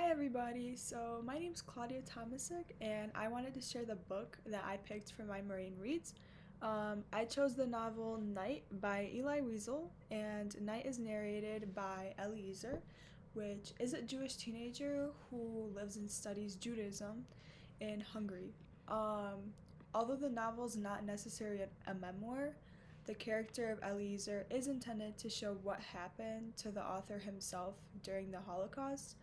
Hi everybody, so my name's Claudia Tomasic and I wanted to share the book that I picked for my Moraine Reads. I chose the novel Night by Elie Wiesel, and Night is narrated by Elie Wiesel, which is a Jewish teenager who lives and studies Judaism in Hungary. Although the novel is not necessarily a memoir, the character of Elie Wiesel is intended to show what happened to the author himself during the Holocaust.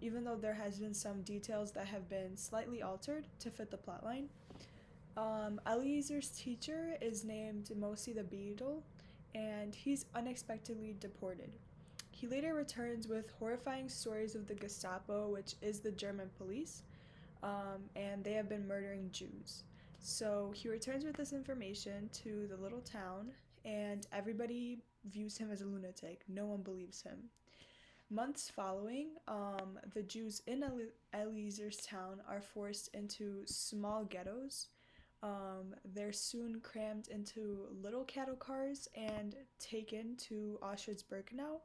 Even though there has been some details that have been slightly altered to fit the plotline. Elieser's teacher is named Mosi the Beadle, and he's unexpectedly deported. He later returns with horrifying stories of the Gestapo, which is the German police, and they have been murdering Jews. So he returns with this information to the little town, and everybody views him as a lunatic. No one believes him. Months following, the Jews in Elieser's town are forced into small ghettos. They're soon crammed into little cattle cars and taken to Auschwitz-Birkenau.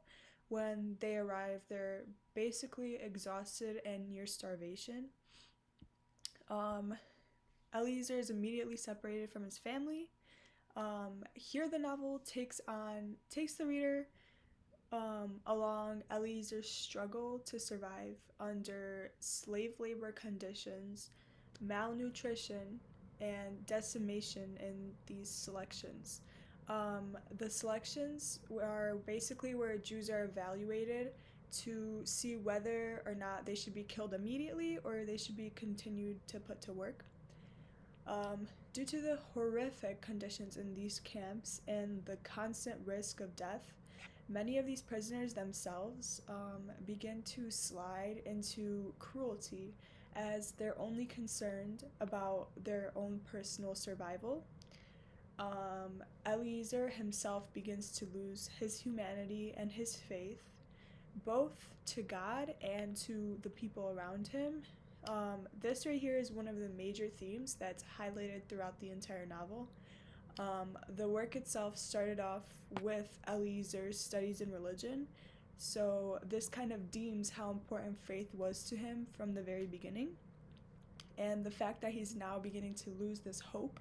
When they arrive, they're basically exhausted and near starvation. Eliezer is immediately separated from his family. Here, the novel takes the reader along Eliezer's struggle to survive under slave labor conditions, malnutrition, and decimation in these selections. The selections are basically where Jews are evaluated to see whether or not they should be killed immediately or they should be continued to put to work. Due to the horrific conditions in these camps and the constant risk of death, many of these prisoners themselves begin to slide into cruelty as they're only concerned about their own personal survival. Eliezer himself begins to lose his humanity and his faith, both to God and to the people around him. This right here is one of the major themes that's highlighted throughout the entire novel. The work itself started off with Eliezer's studies in religion, so this kind of deems how important faith was to him from the very beginning. And the fact that he's now beginning to lose this hope,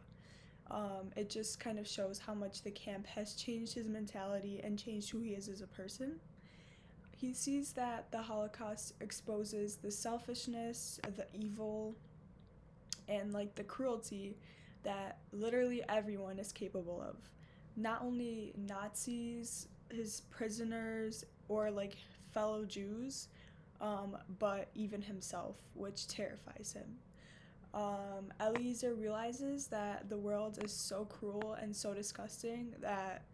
it just kind of shows how much the camp has changed his mentality and changed who he is as a person. He sees that the Holocaust exposes the selfishness, the evil, and the cruelty that literally everyone is capable of. Not only Nazis, his prisoners, or fellow Jews, but even himself, which terrifies him. Eliezer realizes that the world is so cruel and so disgusting that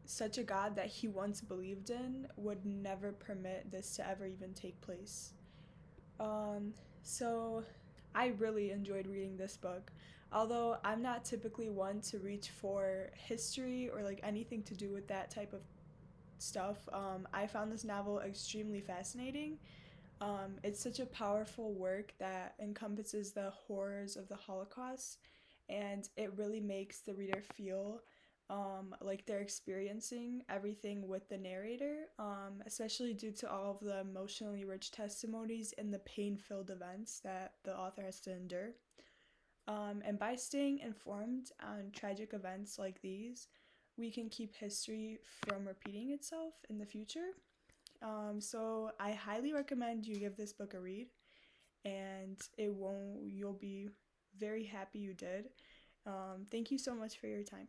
such a God that he once believed in would never permit this to ever even take place. So I really enjoyed reading this book. Although I'm not typically one to reach for history or anything to do with that type of stuff, I found this novel extremely fascinating. It's such a powerful work that encompasses the horrors of the Holocaust, and it really makes the reader feel like they're experiencing everything with the narrator, especially due to all of the emotionally rich testimonies and the pain-filled events that the author has to endure. And by staying informed on tragic events like these, we can keep history from repeating itself in the future. So I highly recommend you give this book a read, and you'll be very happy you did. Thank you so much for your time.